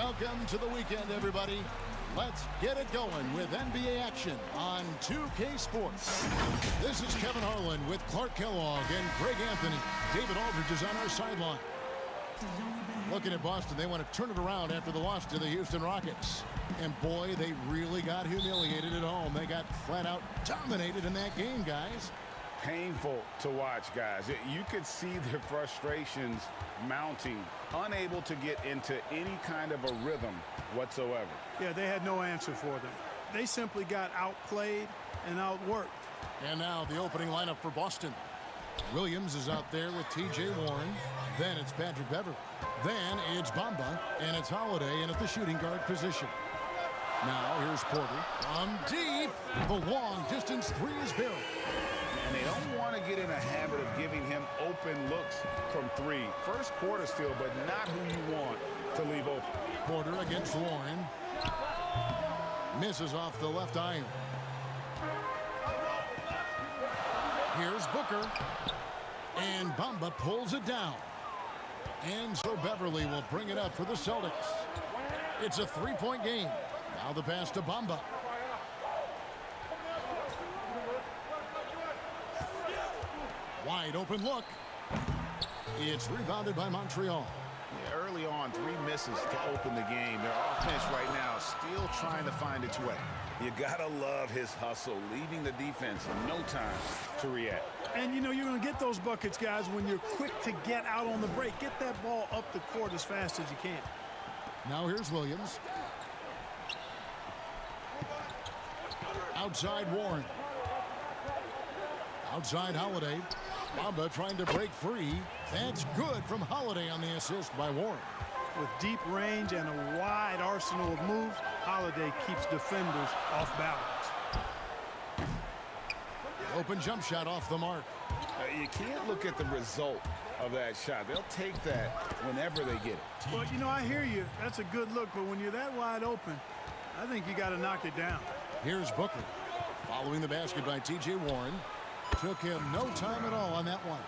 Welcome to the weekend, everybody. Let's get it going with NBA action on 2K Sports. This is Kevin Harlan with Clark Kellogg and Greg Anthony. David Aldridge is on our sideline. Looking at Boston, they want to turn it around after the loss to the Houston Rockets. And boy, they really got humiliated at home. They got flat out dominated in that game, guys. Painful to watch, guys. You could see their frustrations mounting, unable to get into any kind of a rhythm whatsoever. Yeah, they had no answer for them. They simply got outplayed and outworked. And now the opening lineup for Boston. Williams is out there with T.J. Warren. Then it's Patrick Beverley. Then it's Bamba, and it's Holiday in at the shooting guard position. Now here's Porter from deep. The long-distance three is built. And they don't want to get in a habit of giving him open looks from three. First quarter still, but not who you want to leave open. Porter against Warren. Misses off the left iron. Here's Booker. And Bamba pulls it down. And so Beverley will bring it up for the Celtics. It's a three-point game. Now the pass to Bamba. Wide open look. It's rebounded by Montreal. Yeah, early on, three misses to open the game. Their offense right now still trying to find its way. You gotta love his hustle, leaving the defense no time to react. And you know you're going to get those buckets, guys, when you're quick to get out on the break. Get that ball up the court as fast as you can. Now here's Williams. Outside Warren. Outside Holiday. Bamba trying to break free. That's good from Holiday on the assist by Warren. With deep range and a wide arsenal of moves, Holiday keeps defenders off balance. Open jump shot off the mark. You can't look at the result of that shot. They'll take that whenever they get it. Well, you know, I hear you. That's a good look, but when you're that wide open, I think you got to knock it down. Here's Booker. Following the basket by T.J. Warren. Took him no time at all on that one.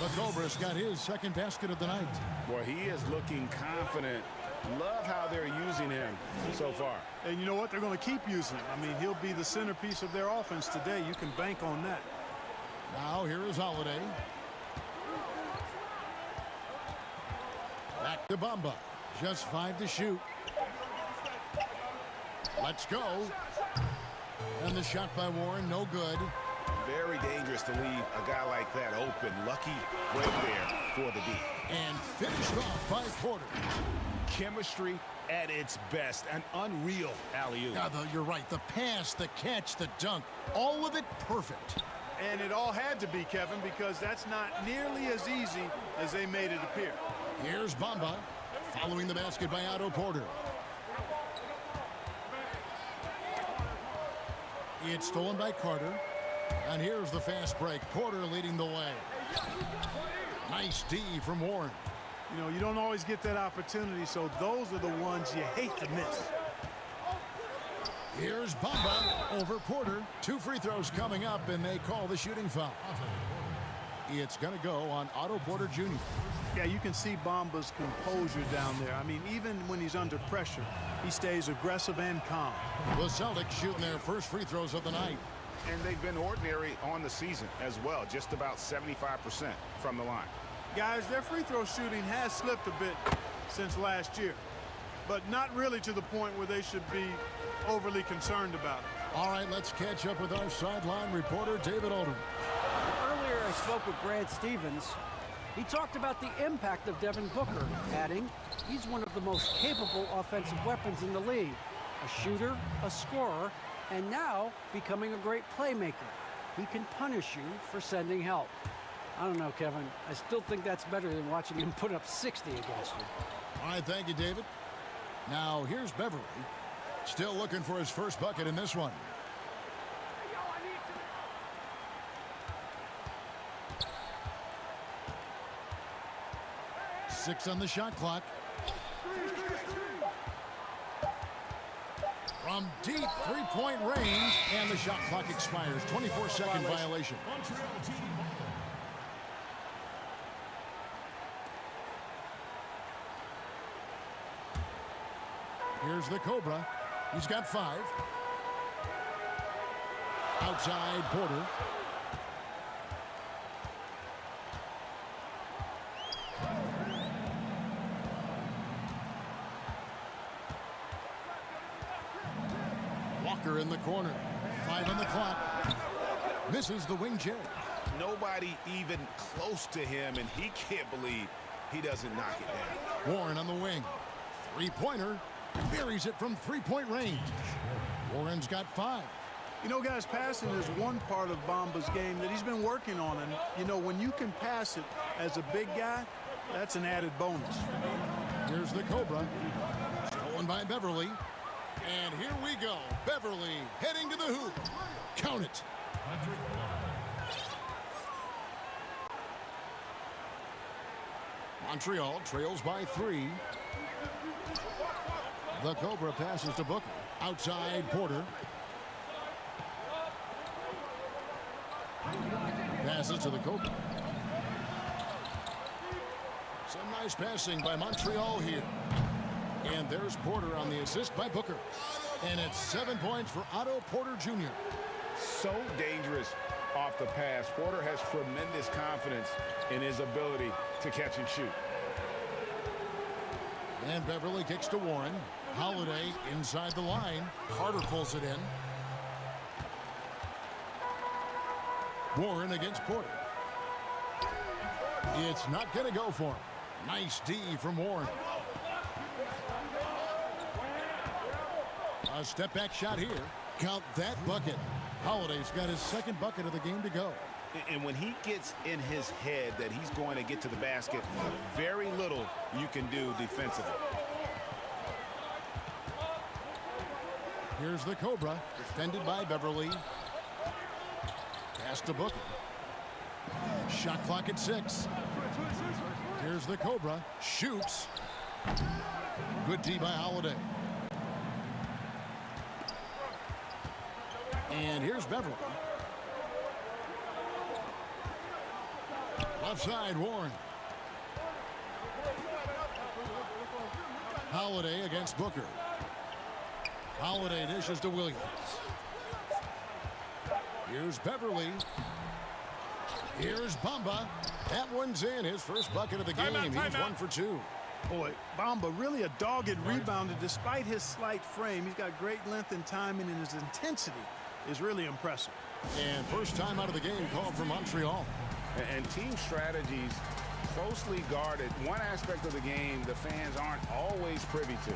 The Cobras got his second basket of the night. Well, he is looking confident. Love how they're using him so far. And you know what? They're going to keep using him. I mean, he'll be the centerpiece of their offense today. You can bank on that. Now here is Holiday. Back to Bamba. Just 5 to shoot. Let's go. And the shot by Warren, no good. Very dangerous to leave a guy like that open. Lucky right there for the D. And finished off by Porter. Chemistry at its best. An unreal alley-oop. Yeah, you're right. The pass, the catch, the dunk, all of it perfect. And it all had to be, Kevin, because that's not nearly as easy as they made it appear. Here's Bamba following the basket by Otto Porter. It's stolen by Carter. And here's the fast break. Porter leading the way. Nice D from Warren. You know, you don't always get that opportunity, so those are the ones you hate to miss. Here's Bamba over Porter. 2 free throws coming up, and they call the shooting foul. It's going to go on Otto Porter Jr. Yeah, you can see Bamba's composure down there. I mean, even when he's under pressure, he stays aggressive and calm. The Celtics shooting their first free throws of the night. And they've been ordinary on the season as well, just about 75% from the line. Guys, their free throw shooting has slipped a bit since last year, but not really to the point where they should be overly concerned about it. All right, let's catch up with our sideline reporter, David Aldridge. Earlier, I spoke with Brad Stevens. He talked about the impact of Devin Booker, adding, he's one of the most capable offensive weapons in the league. A shooter, a scorer, and now becoming a great playmaker. He can punish you for sending help. I don't know, Kevin. I still think that's better than watching him put up 60 against you. All right, thank you, David. Now, here's Beverley. Still looking for his first bucket in this one. Six on the shot clock. From deep three-point range, and the shot clock expires. 24-second violation. Here's the Cobra. He's got 5. Outside Porter. Walker in the corner. 5 on the clock. Misses the wing Jerry. Nobody even close to him, and he can't believe he doesn't knock it down. Warren on the wing. 3-pointer. Buries it from 3-point range. Warren's got 5. You know, guys, passing is one part of Bamba's game that he's been working on. And, you know, when you can pass it as a big guy, that's an added bonus. Here's the Cobra. Stolen by Beverly. And here we go. Beverly heading to the hoop. Count it. Montreal trails by 3. The Cobra passes to Booker. Outside Porter. Passes to the Cobra. Some nice passing by Montreal here. And there's Porter on the assist by Booker. And it's 7 points for Otto Porter Jr. So dangerous off the pass. Porter has tremendous confidence in his ability to catch and shoot. And Beverly kicks to Warren. Holiday inside the line. Carter pulls it in. Warren against Porter. It's not going to go for him. Nice D from Warren. A step back shot here. Count that bucket. Holiday's got his second bucket of the game to go. And when he gets in his head that he's going to get to the basket, very little you can do defensively. Here's the Cobra, defended by Beverly. Pass to Booker. Shot clock at 6. Here's the Cobra, shoots. Good D by Holiday. And here's Beverly. Left side, Warren. Holiday against Booker. Holiday dishes to Williams. Here's Beverly. Here's Bamba. That one's in. His first bucket of the game. He's 1 for 2. Boy, Bamba really a dogged rebounder despite his slight frame. He's got great length and timing, and his intensity is really impressive. And first time out of the game called for Montreal. And team strategies closely guarded. One aspect of the game the fans aren't always privy to.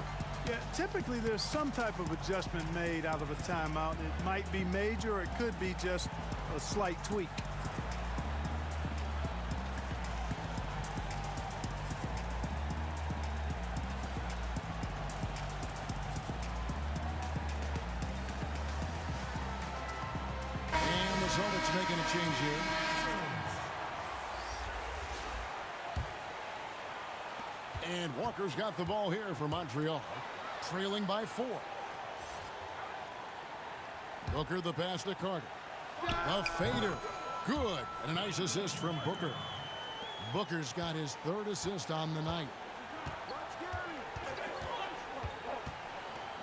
Yeah, typically there's some type of adjustment made out of a timeout. It might be major, or it could be just a slight tweak. And the Celtics making a change here. And Walker's got the ball here for Montreal, trailing by 4. Booker the pass to Carter. A fader. Good. And a nice assist from Booker. Booker's got his 3rd assist on the night.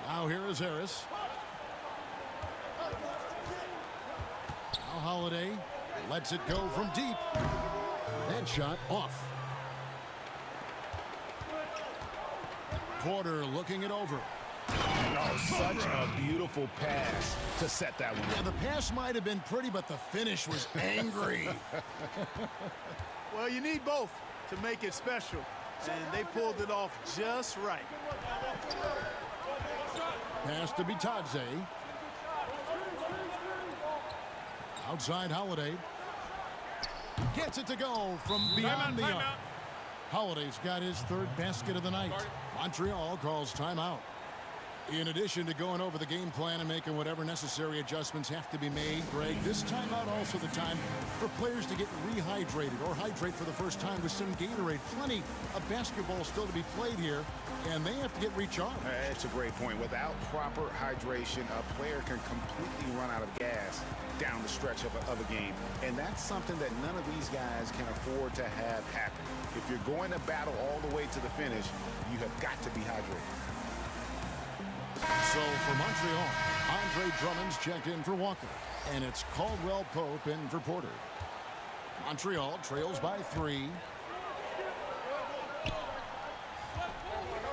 Now here is Harris. Now Holiday lets it go from deep. That shot off. Porter looking it over. Oh, such a beautiful pass to set that one. Yeah, the pass might have been pretty, but the finish was angry. Well, you need both to make it special, and they pulled it off just right. Pass to Bitadze. Outside Holiday. Gets it to go from beyond the arc. Holiday's got his 3rd basket of the night. Montreal calls timeout. In addition to going over the game plan and making whatever necessary adjustments have to be made, Greg, this timeout also the time for players to get rehydrated or hydrate for the first time with some Gatorade. Plenty of basketball still to be played here, and they have to get recharged. That's a great point. Without proper hydration, a player can completely run out of gas down the stretch of a game. And that's something that none of these guys can afford to have happen. If you're going to battle all the way to the finish, you have got to be hydrated. So for Montreal, Andre Drummond's checked in for Walker. And it's Caldwell Pope in for Porter. Montreal trails by 3.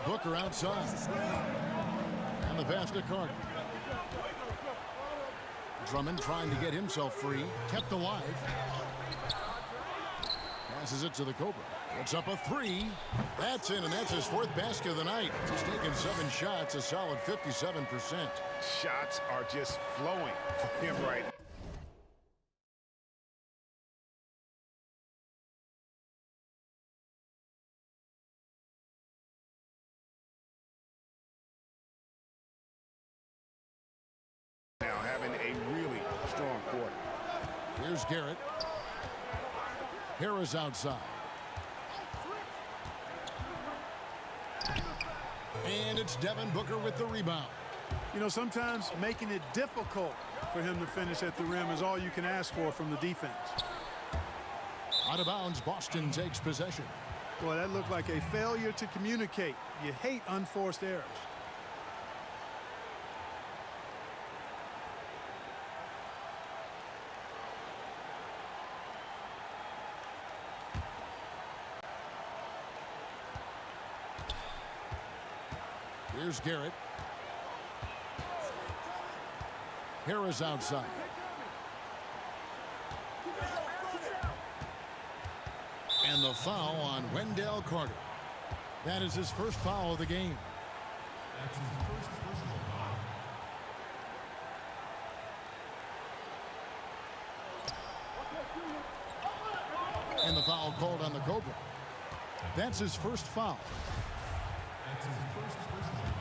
Booker outside. And the pass to Carter. Drummond trying to get himself free. Kept alive. Passes it to the Cobra. It's up a 3. That's in, and that's his 4th basket of the night. He's taken 7 shots, a solid 57%. Shots are just flowing for him right now, having a really strong quarter. Here's Garrett. Harris outside. And it's Devin Booker with the rebound. You know, sometimes making it difficult for him to finish at the rim is all you can ask for from the defense. Out of bounds, Boston takes possession. Boy, that looked like a failure to communicate. You hate unforced errors. Here's Garrett. Harris outside. And the foul on Wendell Carter. That is his first foul of the game. That's his first personal foul. And the foul called on the Cobra. That's his first foul. That's his first personal foul.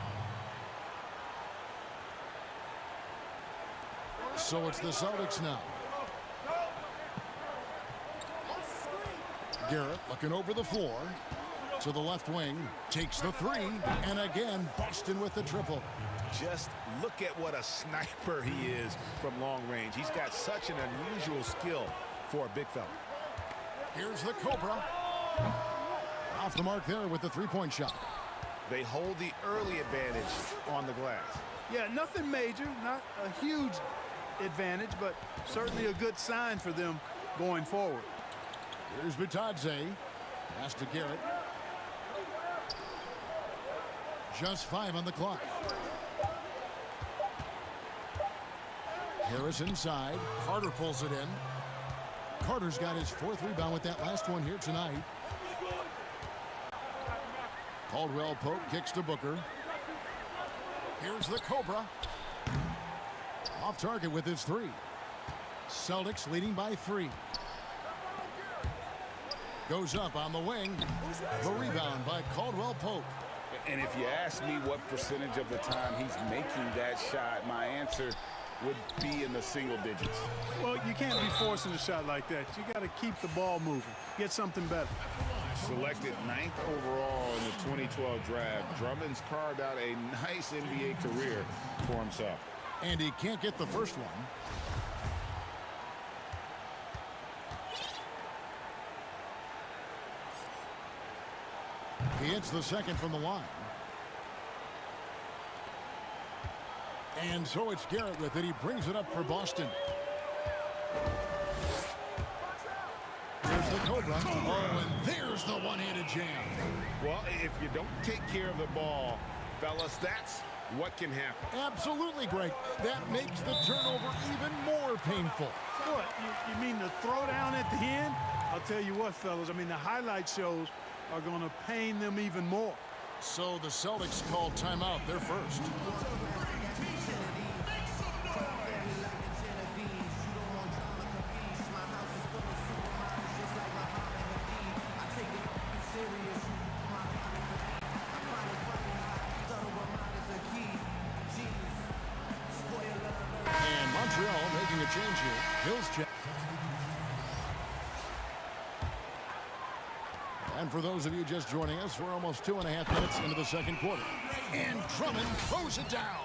So it's the Celtics now. Garrett looking over the floor to the left wing, takes the 3, and again Boston with the triple. Just look at what a sniper he is from long range. He's got such an unusual skill for a big fella. Here's the Cobra. Off the mark there with the 3-point shot. They hold the early advantage on the glass. Yeah, nothing major, not a huge advantage, but certainly a good sign for them going forward. Here's Bitadze. Pass to Garrett. Just 5 on the clock. Harris inside. Carter pulls it in. Carter's got his 4th rebound with that last one here tonight. Caldwell Pope kicks to Booker. Here's the Cobra. Off target with his 3. Celtics leading by 3. Goes up on the wing. The rebound by Caldwell Pope. And if you ask me what percentage of the time he's making that shot, my answer would be in the single digits. Well, you can't be forcing a shot like that. You got to keep the ball moving. Get something better. Selected 9th overall in the 2012 draft, Drummond's carved out a nice NBA career for himself. And he can't get the first one. He hits the second from the line. And so it's Garrett with it. He brings it up for Boston. There's the Cobra. Oh, and there's the one-handed jam. Well, if you don't take care of the ball, fellas, that's what can happen. Absolutely, Greg. That makes the turnover even more painful. What, you mean the throwdown at the end? I'll tell you what, fellas, I mean, the highlight shows are going to pain them even more. So the Celtics call timeout. They're first. And Montreal making a change here. Hill's check. And for those of you just joining us, we're almost 2.5 minutes into the second quarter. And Drummond throws it down.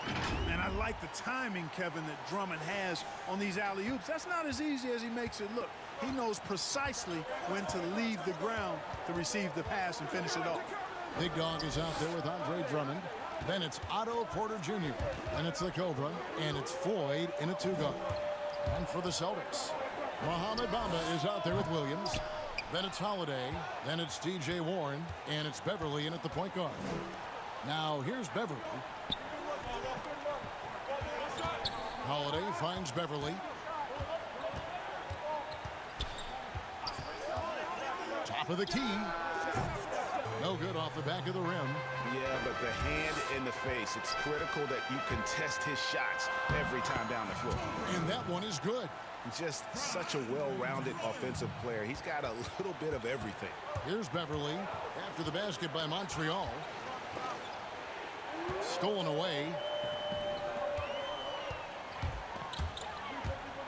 And I like the timing, Kevin, that Drummond has on these alley-oops. That's not as easy as he makes it look. He knows precisely when to leave the ground to receive the pass and finish it off. Big Dog is out there with Andre Drummond. Then it's Otto Porter Jr. And it's the Cobra. And it's Floyd in a 2-guard. And for the Celtics, Mohamed Bamba is out there with Williams. Then it's Holiday. Then it's T.J. Warren. And it's Beverly in at the point guard. Now here's Beverly. Holiday finds Beverly. Top of the key. No good off the back of the rim. Yeah, but the hand in the face. It's critical that you contest his shots every time down the floor. And that one is good. Just such a well-rounded offensive player. He's got a little bit of everything. Here's Beverly after the basket by Montreal. Stolen away.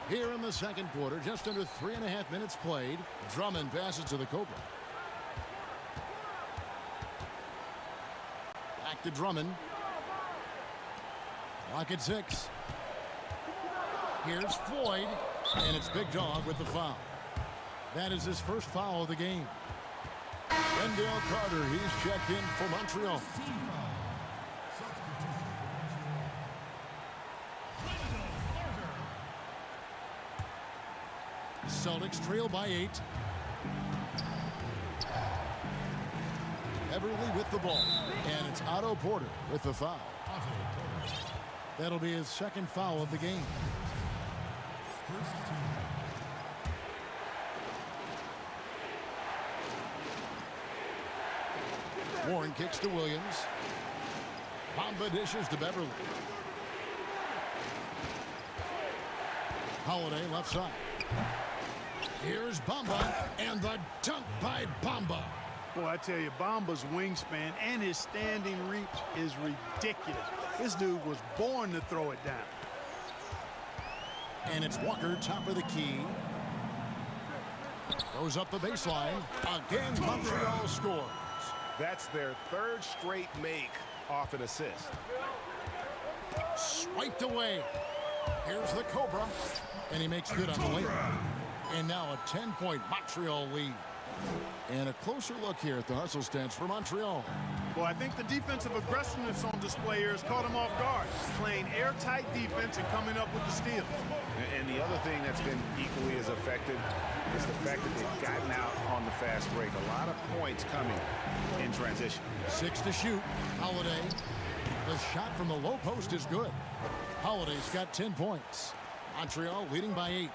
Here in the second quarter, just under 3.5 minutes played. Drummond passes to the Cobra. Back to Drummond. Clock at 6. Here's Floyd. And it's Big Dog with the foul. That is his first foul of the game. Wendell Carter, he's checked in for Montreal. Celtics trail by 8. Beverly with the ball. And it's Otto Porter with the foul. That'll be his second foul of the game. Warren kicks to Williams. Bamba dishes to Beverly. Holiday left side. Here's Bamba, and the dunk by Bamba. Boy, I tell you, Bamba's wingspan and his standing reach is ridiculous. This dude was born to throw it down. And it's Walker, top of the key. Goes up the baseline. Again, Montreal scores. That's their third straight make off an assist. Swiped away. Here's the Cobra. And he makes good on the layup. And now a 10-point Montreal lead. And a closer look here at the hustle stats for Montreal. Well, I think the defensive aggressiveness on display here has caught him off guard. Playing airtight defense and coming up with the steal. And the other thing that's been equally as effective is the fact that they've gotten out on the fast break. A lot of points coming in transition. 6 to shoot. Holiday. The shot from the low post is good. Holiday's got 10 points. Montreal leading by 8.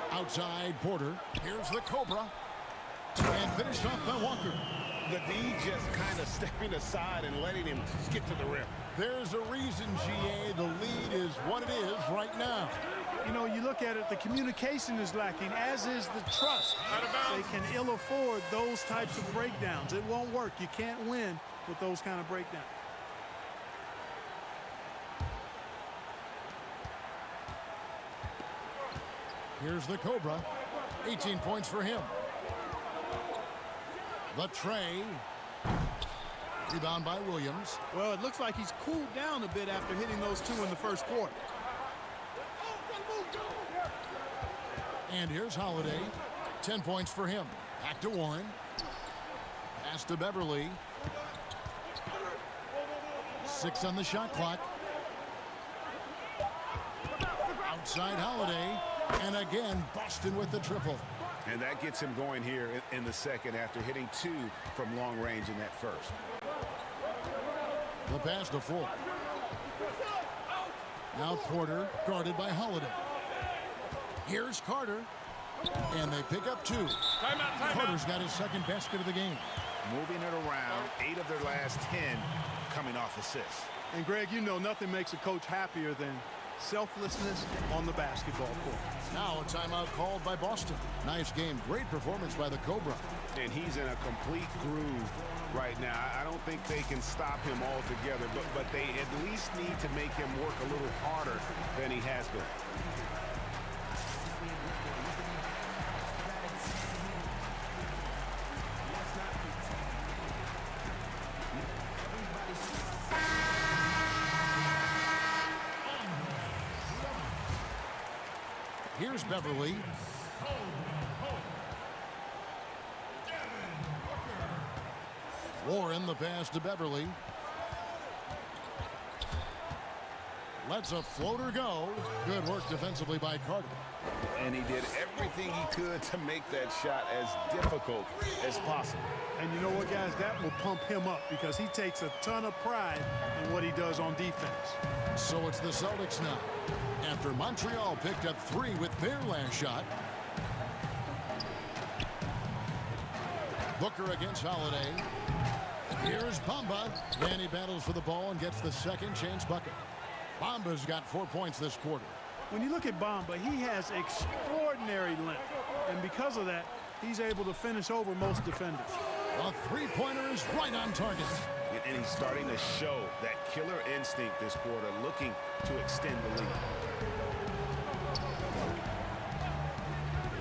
Outside Porter. Here's the Cobra. And finished off by Walker. The D just kind of stepping aside and letting him get to the rim. There's a reason, GA, the lead is what it is right now. You know, you look at it, the communication is lacking, as is the trust. They can ill afford those types of breakdowns. It won't work. You can't win with those kind of breakdowns. Here's the Cobra. 18 points for him. The tray. Rebound by Williams. Well, it looks like he's cooled down a bit after hitting those 2 in the first quarter. And here's Holiday. 10 points for him. Back to Warren. Pass to Beverly. 6 on the shot clock. Outside Holiday. And again, Boston with the triple. And that gets him going here in the second after hitting 2 from long range in that first. The pass to Full. Now Porter guarded by Holiday. Here's Carter. And they pick up 2. Carter's got his second basket of the game. Moving it around, 8 of their last 10 coming off assists. And Greg, you know nothing makes a coach happier than selflessness on the basketball court. Now a timeout called by Boston. Nice game. Great performance by the Cobra. And he's in a complete groove right now. I don't think they can stop him altogether, but they at least need to make him work a little harder than he has been. Here's Beverly. Warren the pass to Beverly. Lets a floater go. Good work defensively by Carter. And he did everything he could to make that shot as difficult as possible. And you know what, guys? That will pump him up because he takes a ton of pride in what he does on defense. So it's the Celtics now. After Montreal picked up 3 with their last shot. Booker against Holiday. Here's Bamba. And he battles for the ball and gets the second chance bucket. Bamba's got 4 points this quarter. When you look at Bamba, he has extraordinary length. And because of that, he's able to finish over most defenders. A three-pointer is right on target. And he's starting to show that killer instinct this quarter, looking to extend the lead.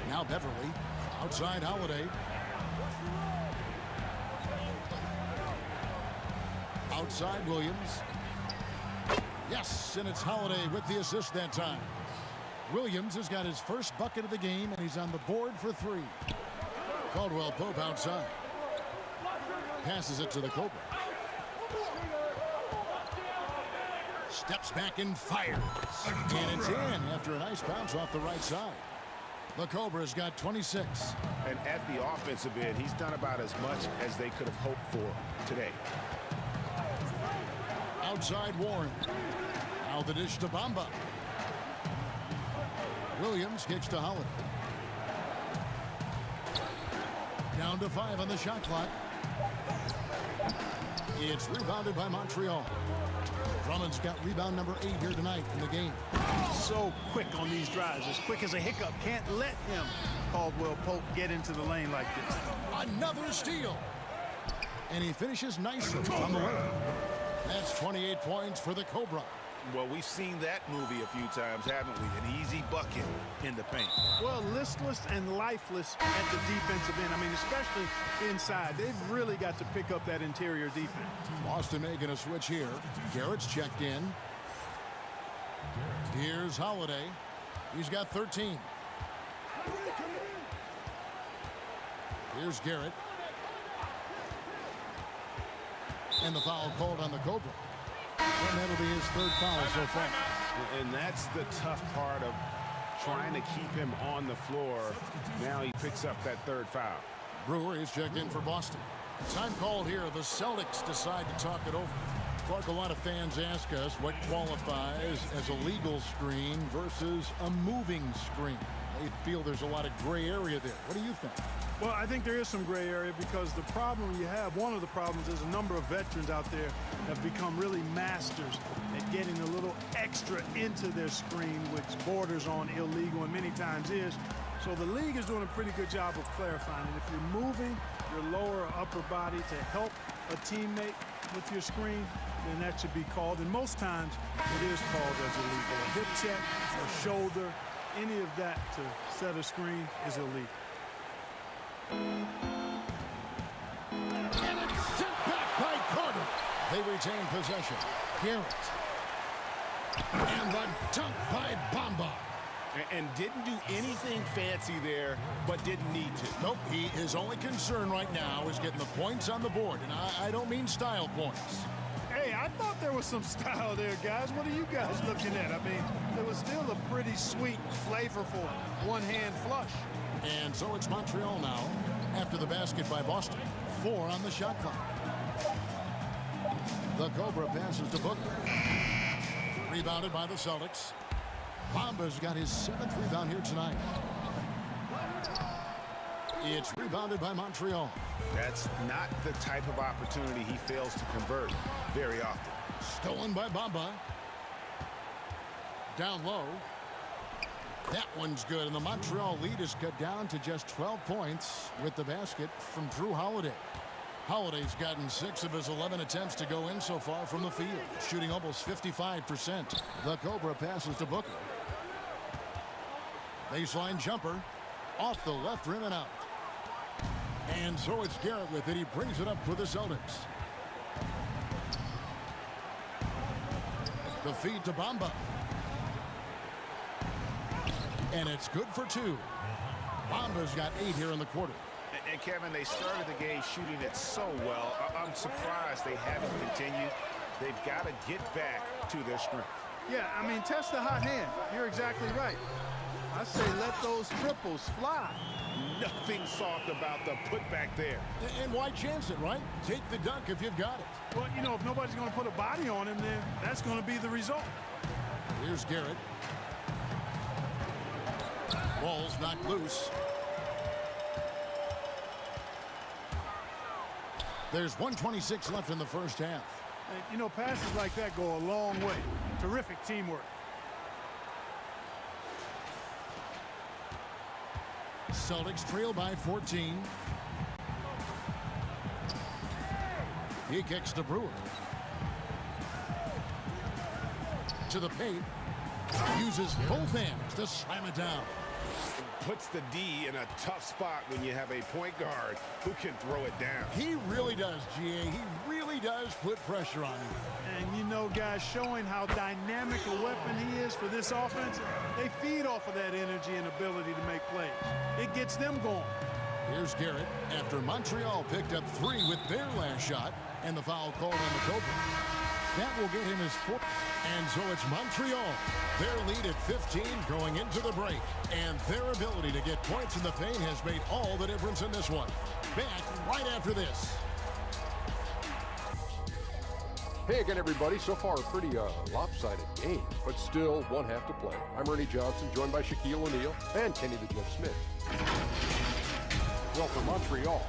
Now Beverly. Outside Holiday. Outside Williams. Yes, and it's Holiday with the assist that time. Williams has got his first bucket of the game, and he's on the board for 3. Caldwell Pope outside. Passes it to the Cobra. Steps back and fires. And it's in after a nice bounce off the right side. The Cobra's got 26. And at the offensive end, he's done about as much as they could have hoped for today. Outside Warren. Now the dish to Bamba. Williams kicks to Holiday. Down to 5 on the shot clock. It's rebounded by Montreal. Drummond's got rebound number 8 here tonight in the game. So quick on these drives, as quick as a hiccup. Can't let him, Caldwell Pope, get into the lane like this. Another steal. And he finishes nicely on the way. That's 28 points for the Cobra. Well, we've seen that movie a few times, haven't we? An easy bucket in the paint. Well, listless and lifeless at the defensive end. I mean, especially inside. They've really got to pick up that interior defense. Boston making a switch here. Garrett's checked in. Here's Holiday. He's got 13. Here's Garrett. And the foul called on the Cobra. And that'll be his 3rd foul so far. And that's the tough part of trying to keep him on the floor. Now he picks up that 3rd foul. Brewer is checked in for Boston. Time called here. The Celtics decide to talk it over. Clark, a lot of fans ask us what qualifies as a legal screen versus a moving screen. They feel there's a lot of gray area there. What do you think? Well, I think there is some gray area because the problem you have, one of the problems is a number of veterans out there have become really masters at getting a little extra into their screen, which borders on illegal and many times is. So the league is doing a pretty good job of clarifying. And if you're moving your lower or upper body to help a teammate with your screen, then that should be called. And most times it is called as illegal. A hip check, a shoulder, any of that to set a screen is illegal. And it's sent back by Carter. They retain possession. Garrett. And the dunk by Bamba. And didn't do anything fancy there, but didn't need to. Nope, his only concern right now is getting the points on the board. And I don't mean style points. Hey, I thought there was some style there, guys. What are you guys looking at? I mean, there was still a pretty sweet, flavorful one-hand flush. And so it's Montreal now after the basket by Boston. 4 on the shot clock. The Cobra passes to Booker. Rebounded by the Celtics. Bamba's got his 7th rebound here tonight. It's rebounded by Montreal. That's not the type of opportunity he fails to convert very often. Stolen by Bamba. Down low. That one's good, and the Montreal lead is cut down to just 12 points with the basket from Drew Holiday. Holiday's gotten 6 of his 11 attempts to go in so far from the field, shooting almost 55%. The Cobra passes to Booker. Baseline jumper off the left rim and out. And so it's Garrett with it. He brings it up for the Celtics. The feed to Bamba. And it's good for 2. Bamba's got 8 here in the quarter. And Kevin, they started the game shooting it so well. I'm surprised they haven't continued. They've got to get back to their strength. Yeah, I mean, test the hot hand. You're exactly right. I say let those triples fly. Nothing soft about the putback there. And why chance it, right? Take the dunk if you've got it. Well, you know, if nobody's going to put a body on him, then that's going to be the result. Here's Garrett. Ball's knocked loose. There's 1:26 left in the first half. And, you know, passes like that go a long way. Terrific teamwork. Celtics trail by 14. He kicks to Brewer. To the paint. Uses both hands to slam it down. Puts the D in a tough spot when you have a point guard who can throw it down. He really does, GA. He really does put pressure on him. And, you know, guys, showing how dynamic a weapon he is for this offense, they feed off of that energy and ability to make plays. It gets them going. Here's Garrett after Montreal picked up 3 with their last shot and the foul called on the Cobra. That will get him his 4th. And so it's Montreal. Their lead at 15 going into the break. And their ability to get points in the paint has made all the difference in this one. Back right after this. Hey again, everybody. So far, a pretty lopsided game, but still one half to play. I'm Ernie Johnson, joined by Shaquille O'Neal and Kenny the Jet Smith. Well, for Montreal,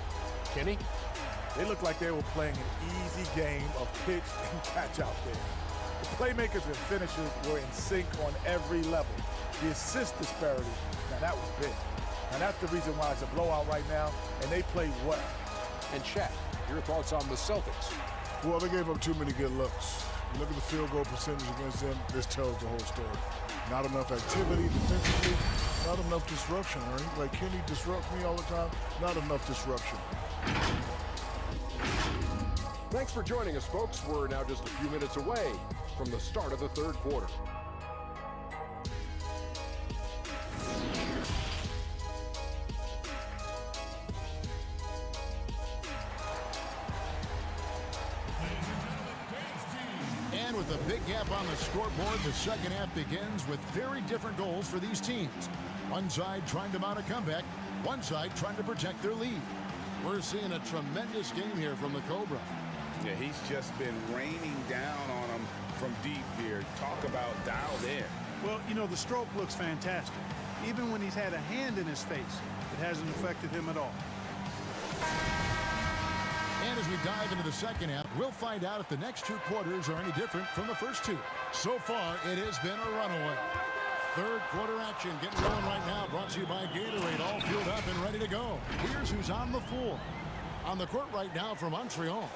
Kenny? They looked like they were playing an easy game of pitch and catch out there. The playmakers and finishers were in sync on every level. The assist disparity, now that was big. And that's the reason why it's a blowout right now, and they played well. And Shaq, your thoughts on the Celtics? Well, they gave up too many good looks. You look at the field goal percentage against them, this tells the whole story. Not enough activity defensively, not enough disruption, Ernie. Like Kenny disrupts me all the time, not enough disruption. Thanks for joining us, folks. We're now just a few minutes away from the start of the third quarter. And with a big gap on the scoreboard, the second half begins with very different goals for these teams. One side trying to mount a comeback, one side trying to protect their lead. We're seeing a tremendous game here from the Cobra. Yeah, he's just been raining down on them from deep here. Talk about dialed in. Well, you know, the stroke looks fantastic. Even when he's had a hand in his face, it hasn't affected him at all. And as we dive into the second half, we'll find out if the next 2 quarters are any different from the first 2. So far, it has been a runaway. Third quarter action getting going right now, brought to you by Gatorade, all fueled up and ready to go. Here's who's on the floor. On the court right now for Montreal,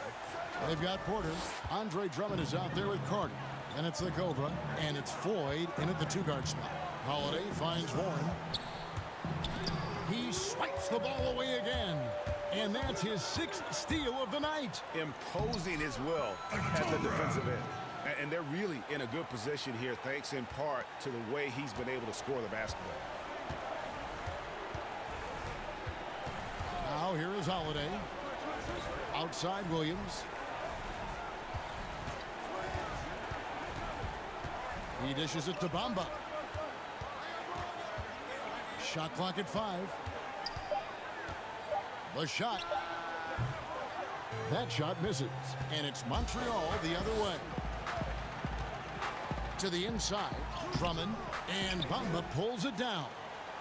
they've got Porter. Andre Drummond is out there with Carter. Then it's the Cobra, and it's Floyd in at the 2-guard spot. Holiday finds Warren. He swipes the ball away again. And that's his 6th steal of the night. Imposing his will at the defensive end. And they're really in a good position here, thanks in part to the way he's been able to score the basketball. Now here is Holiday. Outside Williams. He dishes it to Bamba. Shot clock at 5. The shot. That shot misses. And it's Montreal the other way. To the inside. Drummond. And Bamba pulls it down.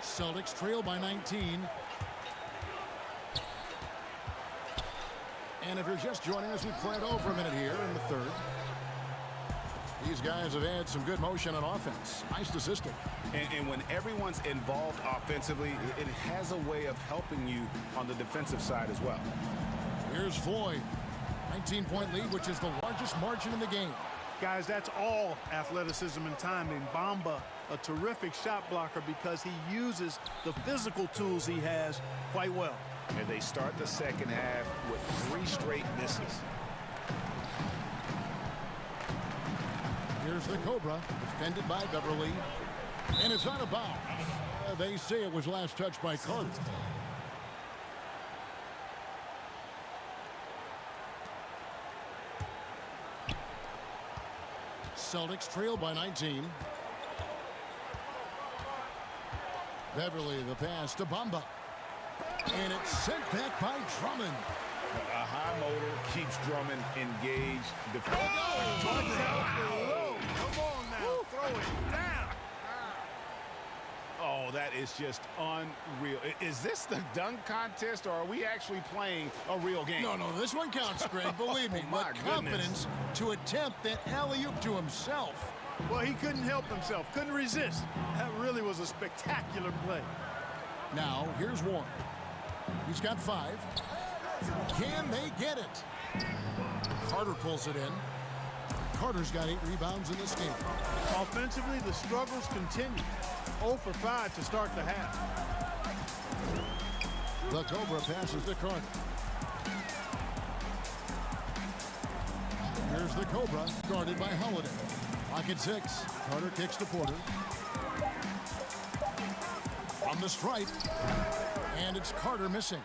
Celtics trail by 19. And if you're just joining us, we play it over a minute here in the third. These guys have had some good motion on offense. Nice to system. And when everyone's involved offensively, it has a way of helping you on the defensive side as well. Here's Floyd. 19-point lead, which is the largest margin in the game. Guys, that's all athleticism and timing. Bamba, a terrific shot blocker because he uses the physical tools he has quite well. And they start the second half with 3 straight misses. Here's the Cobra, defended by Beverly. And it's out of bounds. They say it was last touched by Carter. Celtics trail by 19. Beverly the pass to Bamba. And it's sent back by Drummond. A high motor keeps Drummond engaged. Come on now, throw it down. Oh, that is just unreal. Is this the dunk contest, or are we actually playing a real game? No, this one counts, Greg. Believe me. Oh, my what confidence to attempt that alley-oop to himself. Well, he couldn't help himself, couldn't resist. That really was a spectacular play. Now, here's Warren. He's got 5. Can they get it? Carter pulls it in. Carter's got 8 rebounds in this game. Offensively, the struggles continue. 0 for 5 to start the half. The Cobra passes to Carter. Here's the Cobra, guarded by Holiday. Pocket 6. Carter kicks to Porter. From the stripe. And it's Carter missing.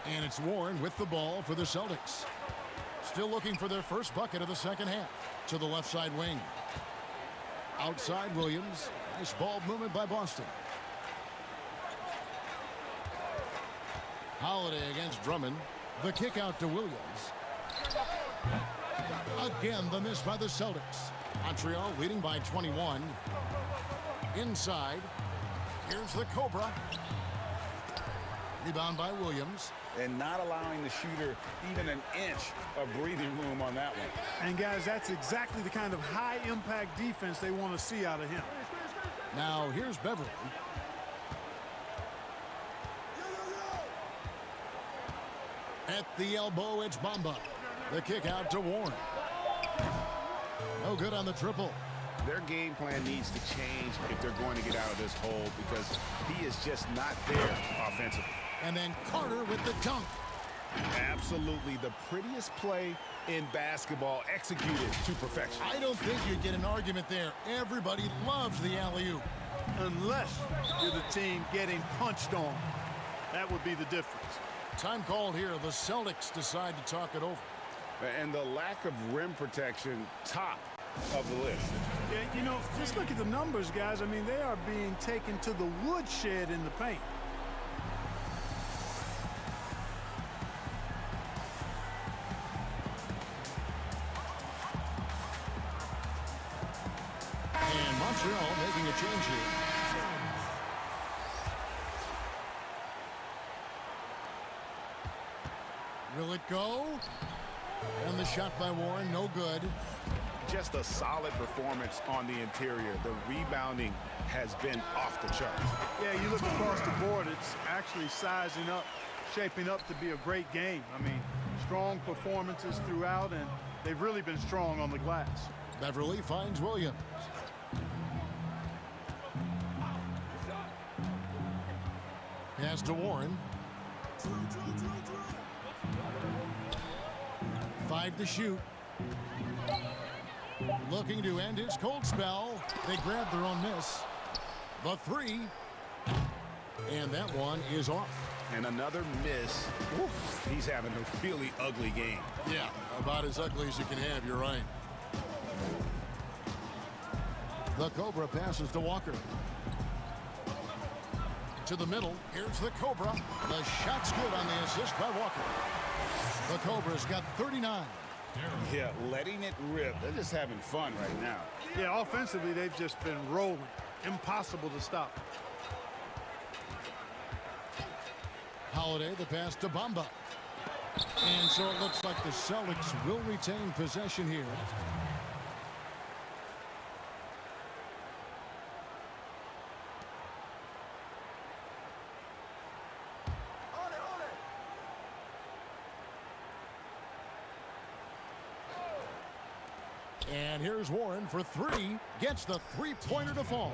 And it's Warren with the ball for the Celtics. Still looking for their first bucket of the second half. To the left side wing. Outside Williams. Nice ball movement by Boston. Holiday against Drummond. The kick out to Williams. Again, the miss by the Celtics. Montreal leading by 21. Inside. Here's the Cobra. Rebound by Williams. And not allowing the shooter even an inch of breathing room on that one. And, guys, that's exactly the kind of high-impact defense they want to see out of him. Now, here's Beverly. At the elbow, it's Bamba. The kick out to Warren. No good on the triple. Their game plan needs to change if they're going to get out of this hole, because he is just not there offensively. And then Carter with the dunk. Absolutely the prettiest play in basketball, executed to perfection. I don't think you'd get an argument there. Everybody loves the alley-oop. Unless you're the team getting punched on. That would be the difference. Time called here. The Celtics decide to talk it over. And the lack of rim protection, top of the list. Yeah, you know, just look at the numbers, guys. I mean, they are being taken to the woodshed in the paint. And Montreal making a change here. Will it go? And the shot by Warren, no good. Just a solid performance on the interior. The rebounding has been off the charts. Yeah, you look across the board, it's actually sizing up, shaping up to be a great game. I mean, strong performances throughout, and they've really been strong on the glass. Beverly finds Williams. Pass to Warren. 5 to shoot. Looking to end his cold spell. They grab their own miss. The 3. And that one is off. And another miss. Oof, he's having a really ugly game. Yeah, about as ugly as you can have, you're right. The Cobra passes to Walker. To the middle, here's the Cobra. The shot's good on the assist by Walker. The Cobra's got 39. Yeah, letting it rip. They're just having fun right now. Yeah, offensively, they've just been rolling. Impossible to stop. Holiday, the pass to Bamba. And so it looks like the Celtics will retain possession here. And here's Warren for 3. Gets the three-pointer to fall.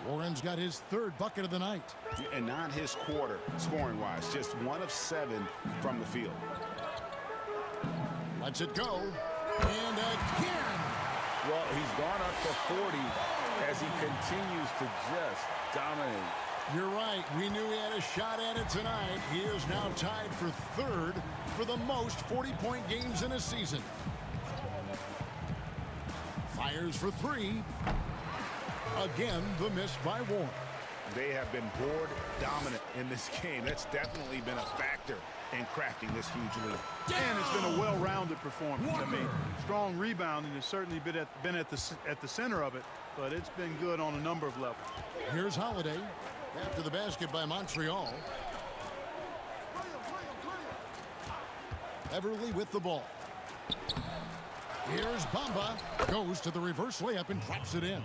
Warren's got his 3rd bucket of the night. And not his quarter, scoring-wise. Just 1 of 7 from the field. Lets it go. And again. Well, he's gone up to 40 as he continues to just dominate. You're right. We knew he had a shot at it tonight. He is now tied for 3rd for the most 40-point games in a season. Fires for three. Again, the miss by Warren. They have been board dominant in this game. That's definitely been a factor in crafting this huge lead. And it's been a well-rounded performance. I mean, strong rebounding has certainly been at the center of it, but it's been good on a number of levels. Here's Holiday after the basket by Montreal. Everly with the ball. Here's Bamba. Goes to the reverse layup and drops it in.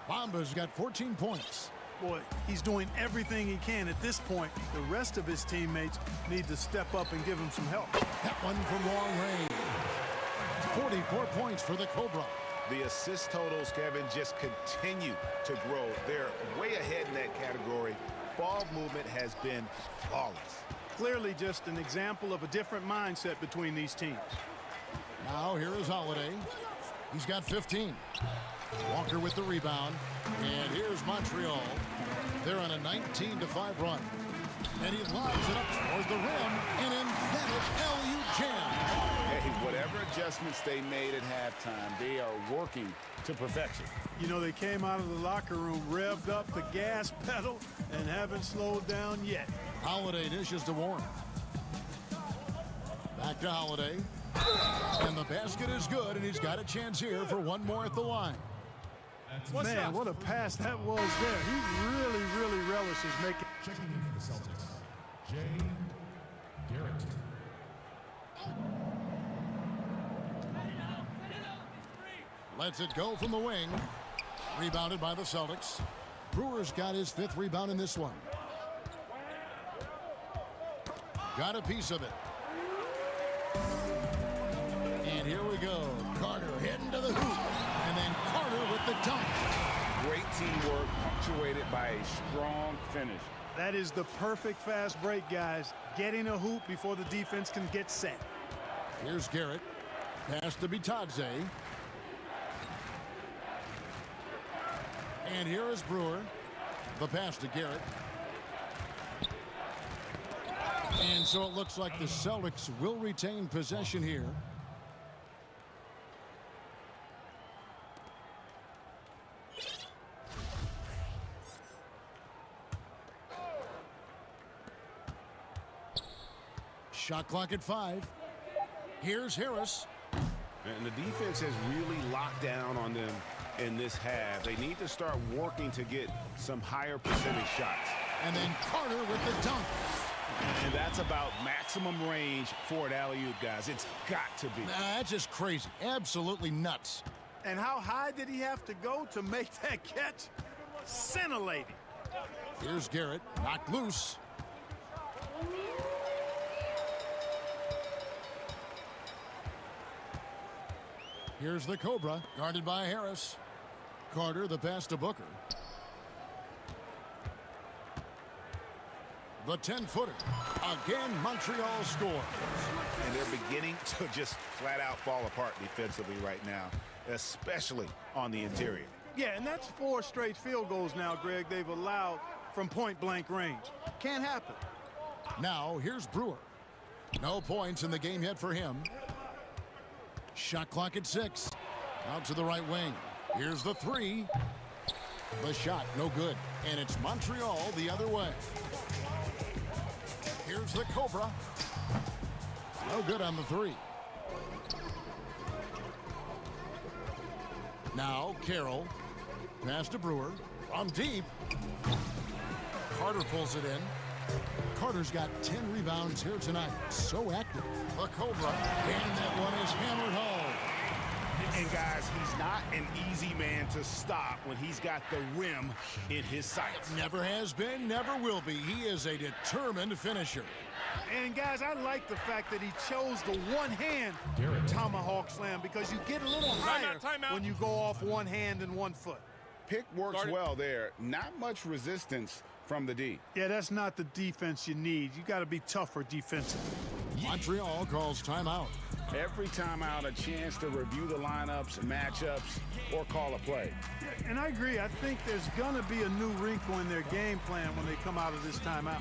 Bamba's got 14 points. Boy, he's doing everything he can at this point. The rest of his teammates need to step up and give him some help. That one from long range. 44 points for the Cobra. The assist totals, Kevin, just continue to grow. They're way ahead in that category. Ball movement has been flawless. Clearly just an example of a different mindset between these teams. Now here is Holiday. He's got 15. Walker with the rebound. And here's Montreal. They're on a 19-5 run. And he lobs it up toward the rim. An emphatic LU jam. Hey, whatever adjustments they made at halftime, they are working to perfection. You know, they came out of the locker room, revved up the gas pedal, and haven't slowed down yet. Holiday dishes to Warren. Back to Holiday. And the basket is good, and he's got a chance here for one more at the line. Man, what a pass that was there. He really relishes making. Checking in for the Celtics, Jay Garrett. Lets it go from the wing. Rebounded by the Celtics. Brewer's got his 5th rebound in this one. Got a piece of it. And here we go. Carter heading to the hoop. And then Carter with the dunk. Great teamwork punctuated by a strong finish. That is the perfect fast break, guys. Getting a hoop before the defense can get set. Here's Garrett. Pass to Bitadze. And here is Brewer. The pass to Garrett. And so it looks like the Celtics will retain possession here. Shot clock at 5. Here's Harris. And the defense has really locked down on them in this half. They need to start working to get some higher percentage shots. And then Carter with the dunk. And that's about maximum range for an alley-oop, guys. It's got to be. That's just crazy. Absolutely nuts. And how high did he have to go to make that catch? Scintillating. Here's Garrett. Knocked loose. Here's the Cobra, guarded by Harris. Carter, the pass to Booker. The 10-footer. Again, Montreal scores. And they're beginning to just flat out fall apart defensively right now, especially on the interior. Yeah, and that's 4 straight field goals now, Greg, they've allowed from point-blank range. Can't happen. Now, here's Brewer. No points in the game yet for him. Shot clock at 6. Out to the right wing. Here's the 3. The shot, no good. And it's Montreal the other way. Here's the Cobra. No good on the 3. Now, Carroll. Pass to Brewer. From deep. Carter pulls it in. Carter's got 10 rebounds here tonight. So active. The Cobra. And that one is hammered home. And guys, he's not an easy man to stop when he's got the rim in his sights. Never has been, never will be. He is a determined finisher. And guys, I like the fact that he chose the one-hand tomahawk slam because you get a little higher when you go off one hand and one foot. Pick works well there. Not much resistance from the D. Yeah, that's not the defense you need. You got to be tougher defensively. Montreal calls timeout. Every timeout, a chance to review the lineups, matchups, or call a play. And I agree. I think there's going to be a new wrinkle in their game plan when they come out of this timeout.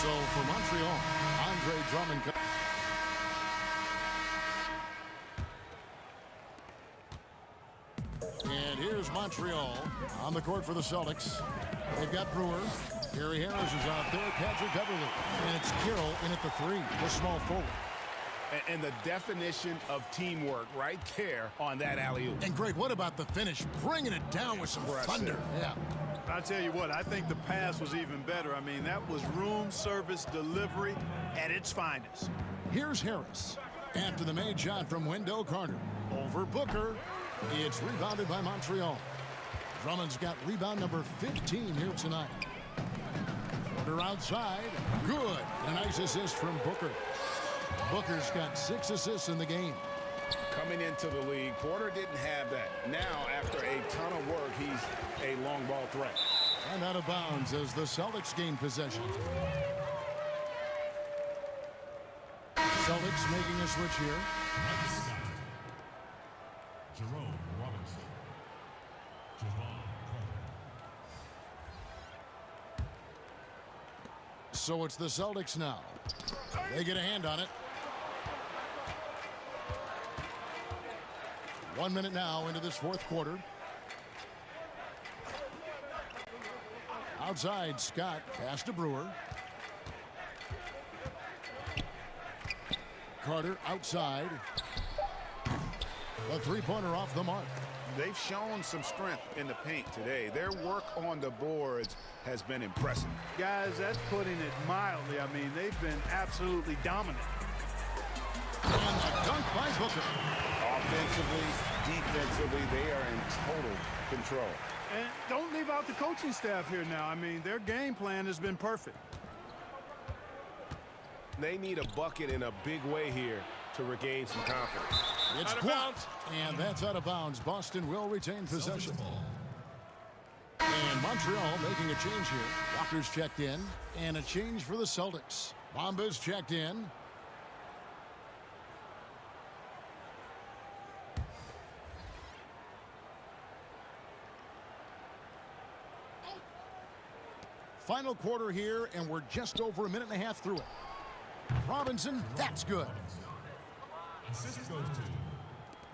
So for Montreal, Andre Drummond. And here's Montreal on the court for the Celtics. They've got Brewer. Gary Harris is out there. Patrick Beverly. And it's Carroll in at the 3, the small forward. And the definition of teamwork right there on that alley-oop. And Greg, what about the finish? Bringing it down with some thunder. Yeah. I tell you what, I think the pass was even better. I mean, that was room service delivery at its finest. Here's Harris. After the made shot from Wendell Carter. Over Booker. It's rebounded by Montreal. Drummond's got rebound number 15 here tonight. Porter outside. Good. A nice assist from Booker. Booker's got 6 assists in the game. Coming into the league, Porter didn't have that. Now, after a ton of work, he's a long ball threat. And out of bounds as the Celtics gain possession. Celtics making a switch here. Jerome Robinson. Javon Carter. So it's the Celtics now. They get a hand on it. 1 minute now into this fourth quarter. Outside, Scott. Pass to Brewer. Carter outside. The three-pointer off the mark. They've shown some strength in the paint today. Their work on the boards has been impressive. Guys, that's putting it mildly. I mean, they've been absolutely dominant. And the dunk by Booker. Offensively, defensively, they are in total control. And don't leave out the coaching staff here now. I mean, their game plan has been perfect. They need a bucket in a big way here to regain some confidence. It's blocked, and that's out of bounds. Boston will retain possession. And Montreal making a change here. Walker's checked in, and a change for the Celtics. Bamba's checked in. Final quarter here, and we're just over a minute and a half through it. Robinson, that's good. Assist goes to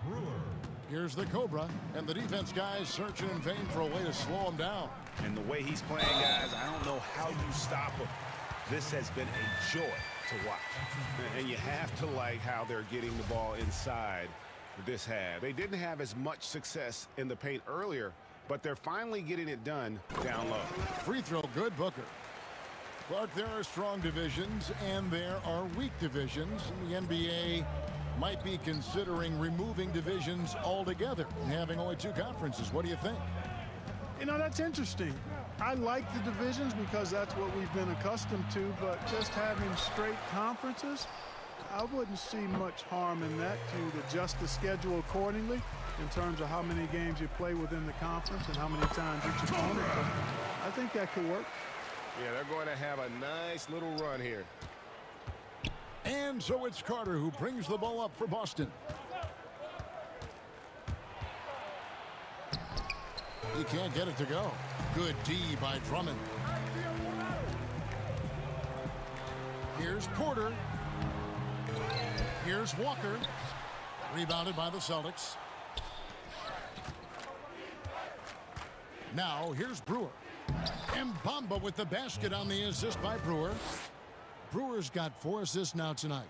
Brewer. Here's the Cobra, and the defense guys searching in vain for a way to slow him down. And the way he's playing, guys, I don't know how you stop him. This has been a joy to watch. And you have to like how they're getting the ball inside this half. They didn't have as much success in the paint earlier, but they're finally getting it done down low. Free throw, good, Booker. Clark, there are strong divisions and there are weak divisions. The NBA might be considering removing divisions altogether and having only 2 conferences. What do you think? You know, that's interesting. I like the divisions because that's what we've been accustomed to, but just having straight conferences, I wouldn't see much harm in that. To adjust the schedule accordingly in terms of how many games you play within the conference and how many times each opponent. But I think that could work. Yeah, they're going to have a nice little run here. And so it's Carter who brings the ball up for Boston. He can't get it to go. Good D by Drummond. Here's Porter. Here's Walker. Rebounded by the Celtics. Now here's Brewer. And Bamba with the basket on the assist by Brewer. Brewer's got 4 assists now tonight.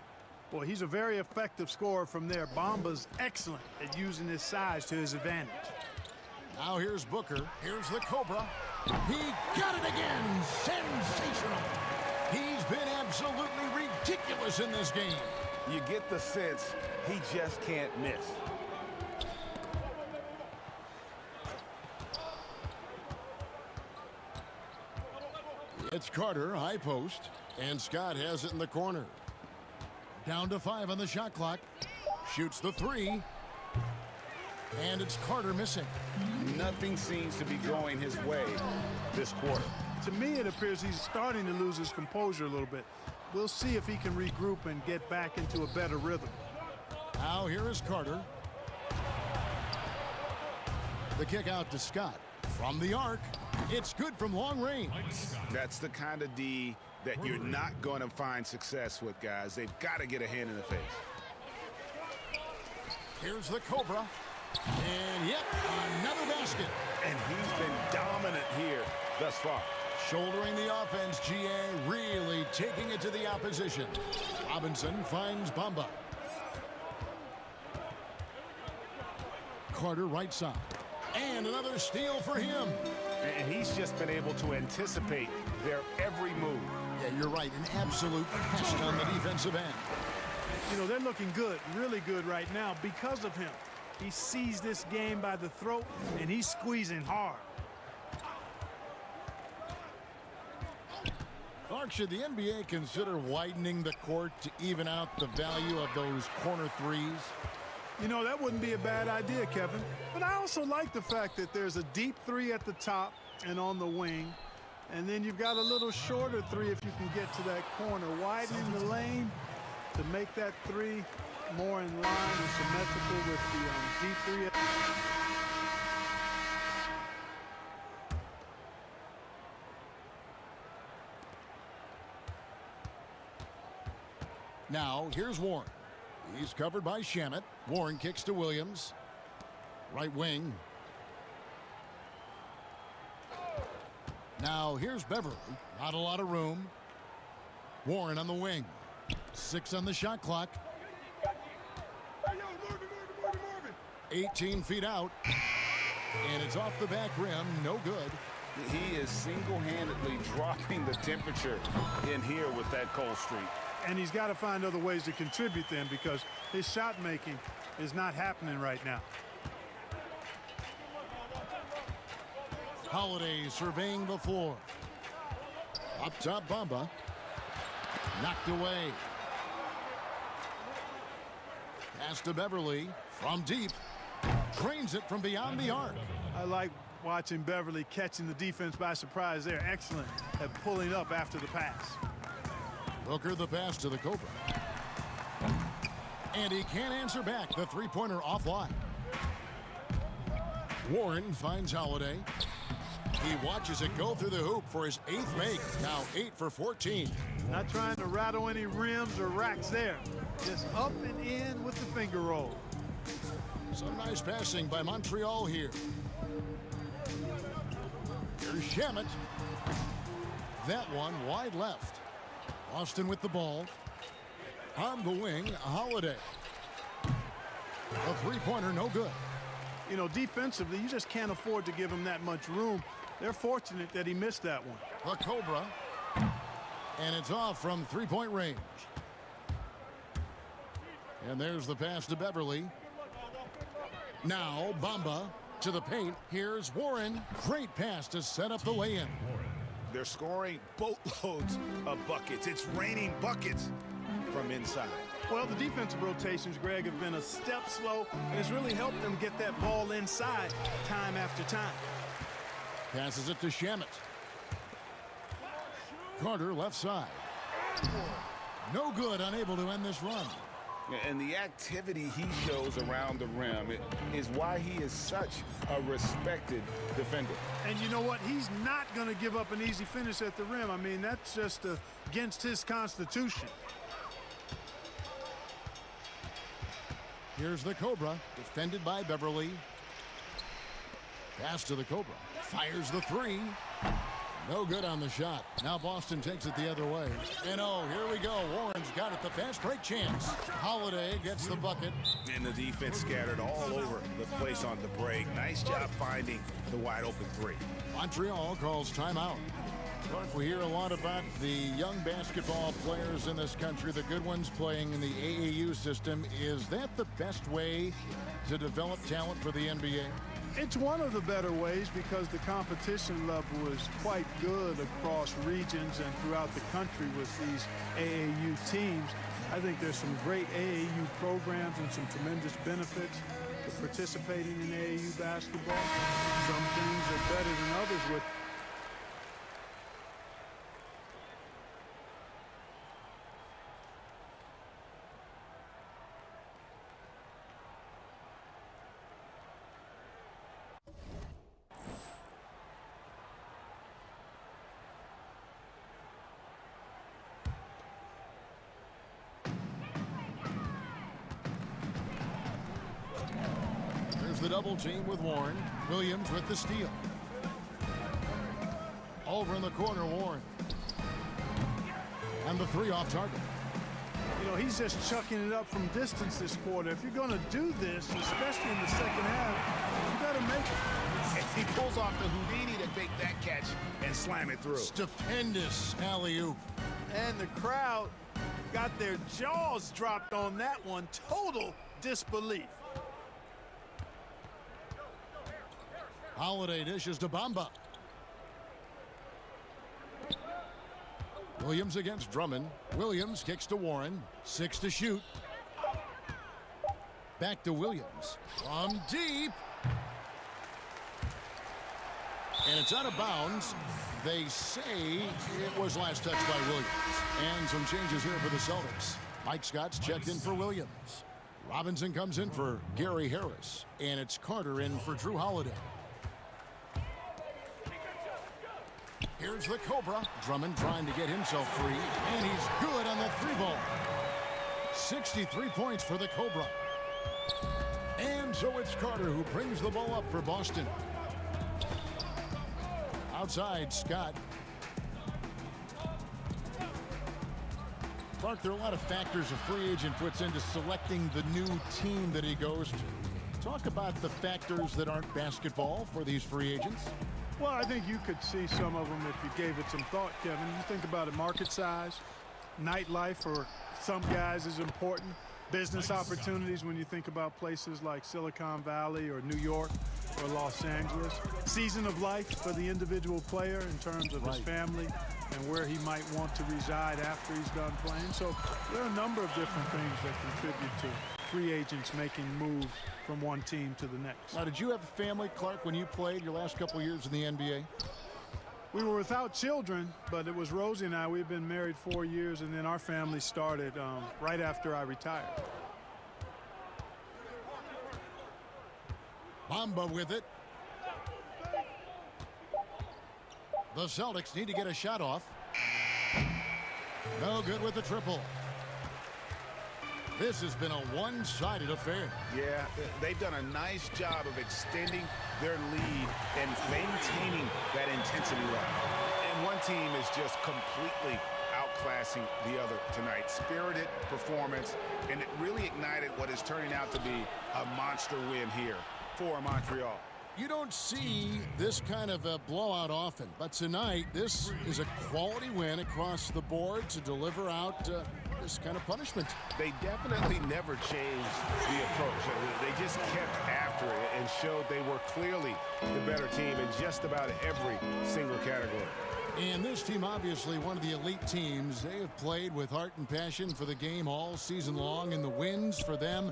Boy, he's a very effective scorer from there. Bamba's excellent at using his size to his advantage. Now here's Booker. Here's the Cobra. He got it again. Sensational. He's been absolutely ridiculous in this game. You get the sense he just can't miss. It's Carter, high post, and Scott has it in the corner. Down to 5 on the shot clock. Shoots the 3. And it's Carter missing. Nothing seems to be going his way this quarter. To me, it appears he's starting to lose his composure a little bit. We'll see if he can regroup and get back into a better rhythm. Now here is Carter. The kick out to Scott. From the arc. It's good from long range. That's the kind of D that you're not going to find success with, guys. They've got to get a hand in the face. Here's the Cobra. And yet another basket. And he's been dominant here thus far. Shouldering the offense, GA really taking it to the opposition. Robinson finds Bamba. Carter right side. And another steal for him. And he's just been able to anticipate their every move. Yeah, you're right. An absolute passion on the defensive end. You know, they're looking good, really good right now because of him. He sees this game by the throat, and he's squeezing hard. Clark, should the NBA consider widening the court to even out the value of those corner threes? You know, that wouldn't be a bad idea, Kevin. But I also like the fact that there's a deep three at the top and on the wing. And then you've got a little shorter three if you can get to that corner. Widening the lane to make that three more in line and symmetrical with the deep three. Now, here's Warren. He's covered by Shamet. Warren kicks to Williams. Right wing. Now, here's Beverly. Not a lot of room. Warren on the wing. 6 on the shot clock. 18 feet out. And it's off the back rim. No good. He is single-handedly dropping the temperature in here with that cold streak. And he's got to find other ways to contribute then because his shot making is not happening right now. Holiday surveying the floor. Up top, Bamba. Knocked away. Pass to Beverly from deep. Drains it from beyond the arc. I like watching Beverly catching the defense by surprise there. Excellent at pulling up after the pass. Booker the pass to the Cobra. And he can't answer back. The three-pointer offline. Warren finds Holiday. He watches it go through the hoop for his 8th make. Now 8 for 14. Not trying to rattle any rims or racks there. Just up and in with the finger roll. Some nice passing by Montreal here. Here's Shamet. That one wide left. Austin with the ball. On the wing, Holiday. A three-pointer, no good. You know, defensively, you just can't afford to give him that much room. They're fortunate that he missed that one. The Cobra. And it's off from three-point range. And there's the pass to Beverly. Now, Bamba to the paint. Here's Warren. Great pass to set up the lay-in. They're scoring boatloads of buckets. It's raining buckets from inside. Well, the defensive rotations, Greg, have been a step slow, and it's really helped them get that ball inside time after time. Passes it to Shamet. Carter left side. No good, unable to end this run. And the activity he shows around the rim is why he is such a respected defender. And you know what? He's not going to give up an easy finish at the rim. I mean, that's just against his constitution. Here's the Cobra, defended by Beverly. Pass to the Cobra. Fires the three. No good on the shot. Now Boston takes it the other way. And oh, here we go. Warren's got it. The fast break chance. Holiday gets the bucket. And the defense scattered all over the place on the break. Nice job finding the wide open three. Montreal calls timeout. Clark, we hear a lot about the young basketball players in this country, the good ones playing in the AAU system. Is that the best way to develop talent for the NBA? It's one of the better ways because the competition level is quite good across regions and throughout the country with these AAU teams. I think there's some great AAU programs and some tremendous benefits to participating in AAU basketball. Some things are better than others with Here's the double team with Warren. Williams with the steal. Over in the corner, Warren. And the three off target. You know, he's just chucking it up from distance this quarter. If you're going to do this, especially in the second half, you better make it. And he pulls off the Houdini to make that catch and slam it through. Stupendous alley-oop. And the crowd got their jaws dropped on that one. Total disbelief. Holiday dishes to Bamba. Williams against Drummond. Williams kicks to Warren. 6 to shoot. Back to Williams. From deep. And it's out of bounds. They say it was last touched by Williams. And some changes here for the Celtics. Mike Scott's checked in for Williams. Robinson comes in for Gary Harris. And it's Carter in for Drew Holiday. Here's the Cobra. Drummond trying to get himself free. And he's good on the three ball. 63 points for the Cobra. And so it's Carter who brings the ball up for Boston. Outside, Scott. Clark, there are a lot of factors a free agent puts into selecting the new team that he goes to. Talk about the factors that aren't basketball for these free agents. Well, I think you could see some of them if you gave it some thought, Kevin. You think about it, market size, nightlife for some guys is important. Business opportunities when you think about places like Silicon Valley or New York or Los Angeles. Season of life for the individual player in terms of his family and where he might want to reside after he's done playing. So there are a number of different things that contribute to free agents making moves from one team to the next. Now, did you have a family, Clark, when you played your last couple years in the NBA? We were without children, but it was Rosie and I. We've been married 4 years, and then our family started right after I retired. Bamba with it. The Celtics need to get a shot off. No good with the triple. This has been a one-sided affair. Yeah, they've done a nice job of extending their lead and maintaining that intensity level. And one team is just completely outclassing the other tonight. Spirited performance, and it really ignited what is turning out to be a monster win here for Montreal. You don't see this kind of a blowout often, but tonight this is a quality win across the board to deliver out this kind of punishment. They definitely never changed the approach. They just kept after it and showed they were clearly the better team in just about every single category. And this team, obviously one of the elite teams. They have played with heart and passion for the game all season long, and the wins for them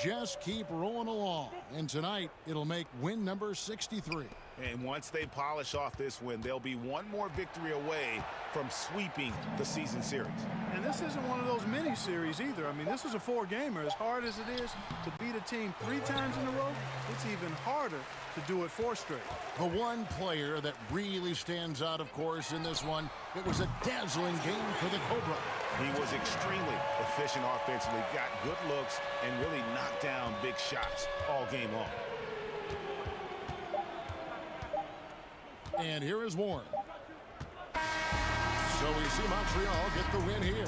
just keep rolling along. And tonight, it'll make win number 63. And once they polish off this win, they'll be one more victory away from sweeping the season series. And this isn't one of those mini series either. I mean, this is a 4-gamer. As hard as it is to beat a team 3 times in a row, it's even harder to do it 4 straight. The one player that really stands out, of course, in this one, it was a dazzling game for the Cobra. He was extremely efficient offensively, got good looks, and really knocked down big shots all game long. And here is Warren. So we see Montreal get the win here.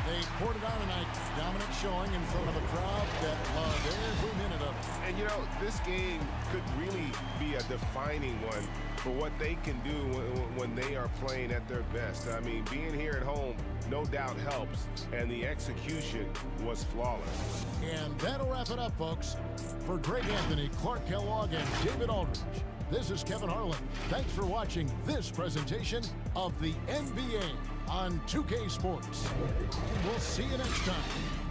They poured it out tonight, dominant showing in front of a crowd that loved every minute of it. And, you know, this game could really be a defining one for what they can do when they are playing at their best. I mean, being here at home no doubt helps, and the execution was flawless. And that'll wrap it up, folks. For Greg Anthony, Clark Kellogg, and David Aldridge, this is Kevin Harlan. Thanks for watching this presentation of the NBA on 2K Sports. We'll see you next time.